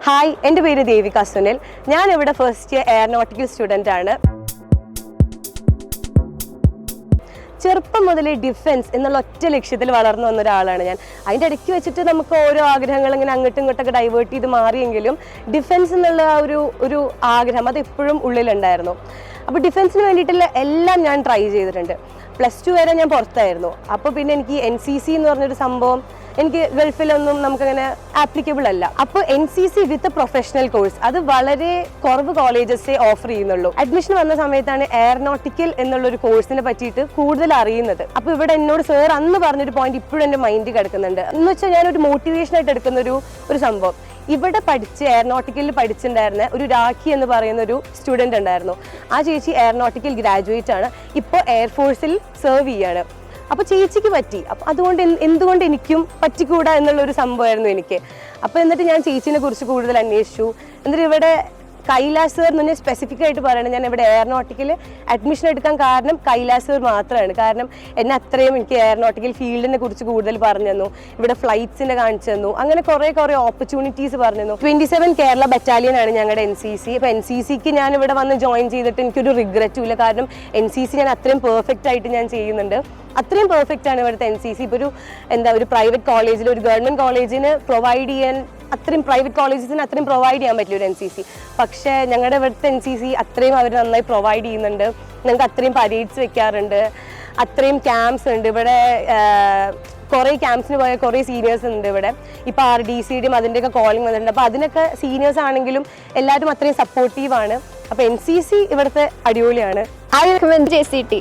Hi, എൻ്റെ പേര് ദേവിക സുനിൽ. ഞാനിവിടെ ഫസ്റ്റ് ഇയർ എയറോനോട്ടിക്കൽ സ്റ്റുഡൻ്റ് ആണ്. ചെറുപ്പം മുതലേ ഡിഫൻസ് എന്നുള്ള ഒറ്റ ലക്ഷ്യത്തിൽ വളർന്നു വന്ന ഒരാളാണ് ഞാൻ. അതിൻ്റെ ഇടയ്ക്ക് വെച്ചിട്ട് നമുക്ക് ഓരോ ആഗ്രഹങ്ങൾ ഇങ്ങനെ അങ്ങോട്ടും ഇങ്ങോട്ടൊക്കെ ഡൈവേർട്ട് ചെയ്ത് മാറിയെങ്കിലും ഡിഫൻസ് എന്നുള്ള ഒരു ആഗ്രഹം അത് എപ്പോഴും ഉള്ളിലുണ്ടായിരുന്നു. അപ്പോൾ ഡിഫൻസിന് വേണ്ടിയിട്ടുള്ള എല്ലാം ഞാൻ ട്രൈ ചെയ്തിട്ടുണ്ട്. +2 വരെ ഞാൻ പുറത്തായിരുന്നു. അപ്പോൾ പിന്നെ എനിക്ക് NCC എന്ന് പറഞ്ഞൊരു സംഭവം എനിക്ക് ഗൾഫിലൊന്നും നമുക്കങ്ങനെ ആപ്ലിക്കബിൾ അല്ല. അപ്പോൾ NCC വിത്ത് പ്രൊഫഷണൽ കോഴ്സ് അത് വളരെ കുറവ് കോളേജസേ ഓഫർ ചെയ്യുന്നുള്ളൂ. അഡ്മിഷൻ വന്ന സമയത്താണ് എയറോനോട്ടിക്കൽ എന്നുള്ളൊരു കോഴ്സിനെ പറ്റിയിട്ട് കൂടുതൽ അറിയുന്നത്. അപ്പോൾ ഇവിടെ എന്നോട് സാർ അന്ന് പറഞ്ഞൊരു പോയിന്റ് ഇപ്പോഴും എൻ്റെ മൈൻഡിൽ കിടക്കുന്നുണ്ട്. എന്ന് വെച്ചാൽ ഞാനൊരു മോട്ടിവേഷനായിട്ട് എടുക്കുന്ന ഒരു സംഭവം. ഇവിടെ എയറോനോട്ടിക്കലിൽ പഠിച്ചിട്ടുണ്ടായിരുന്ന ഒരു രാഖി എന്ന് പറയുന്ന ഒരു സ്റ്റുഡൻ്റ് ഉണ്ടായിരുന്നു. ആ ചേച്ചി എയറോനോട്ടിക്കൽ ഗ്രാജുവേറ്റ് ആണ്. ഇപ്പോൾ എയർഫോഴ്സിൽ സെർവ് ചെയ്യാണ്. അപ്പോൾ ചേച്ചിക്ക് പറ്റി. അപ്പോൾ അതുകൊണ്ട് എന്തുകൊണ്ട് എനിക്കും പറ്റിക്കൂടാ എന്നുള്ളൊരു സംഭവമായിരുന്നു എനിക്ക്. അപ്പോൾ എന്നിട്ട് ഞാൻ ചേച്ചീനെ കുറിച്ച് കൂടുതൽ അന്വേഷിച്ചു. എന്നിട്ട് ഇവിടെ കൈലാസ് സർ എന്ന് പറഞ്ഞാൽ സ്പെസിഫിക് ആയിട്ട് പറയണം, ഞാൻ ഇവിടെ എയറോനോട്ടിക്കൽ അഡ്മിഷൻ എടുക്കാൻ കാരണം കൈലാസ് സർ മാത്രമാണ്. കാരണം എന്നെ അത്രയും എനിക്ക് എയറോനോട്ടിക്കൽ ഫീൽഡിനെ കുറിച്ച് കൂടുതൽ പറഞ്ഞു തന്നു, ഇവിടെ ഫ്ലൈറ്റ്സിനെ കാണിച്ചു തന്നു, അങ്ങനെ കുറേ ഓപ്പർച്യൂണിറ്റീസ് പറഞ്ഞു തന്നു. 27 കേരള ബറ്റാലിയൻ ആണ് ഞങ്ങളുടെ NCC. അപ്പോൾ NCCക്ക് ഞാൻ ഇവിടെ വന്ന് ജോയിൻ ചെയ്തിട്ട് എനിക്കൊരു റിഗ്രറ്റും ഇല്ല. കാരണം NCC ഞാൻ അത്രയും പെർഫെക്റ്റ് ആയിട്ട് ഞാൻ ചെയ്യുന്നുണ്ട്. അത്രയും പെർഫെക്റ്റ് ആണ് ഇവിടുത്തെ NCC. ഇപ്പോൾ ഒരു പ്രൈവറ്റ് കോളേജിൽ ഒരു ഗവൺമെൻറ് കോളേജിന് പ്രൊവൈഡ് ചെയ്യാൻ അത്രയും പ്രൈവറ്റ് കോളേജസിന് അത്രയും പ്രൊവൈഡ് ചെയ്യാൻ പറ്റില്ല ഒരു NCC. പക്ഷേ ഞങ്ങളുടെ ഇവിടുത്തെ NCC അത്രയും അവർ നന്നായി പ്രൊവൈഡ് ചെയ്യുന്നുണ്ട്. ഞങ്ങൾക്ക് അത്രയും പരേഡ്സ് വെക്കാറുണ്ട്, അത്രയും ക്യാമ്പ്സ് ഉണ്ട്. ഇവിടെ കുറേ ക്യാമ്പ്സിന് പോയ കുറേ സീനിയേഴ്സ് ഉണ്ട് ഇവിടെ. ഇപ്പോൾ RDCയുടെയും അതിൻ്റെയൊക്കെ കോളിംഗ് വന്നിട്ടുണ്ട്. അപ്പോൾ അതിനൊക്കെ സീനിയേഴ്സ് ആണെങ്കിലും എല്ലാവരും അത്രയും സപ്പോർട്ടീവാണ്. അപ്പോൾ NCC ഇവിടുത്തെ അടിപൊളിയാണ്. I recommend JCT.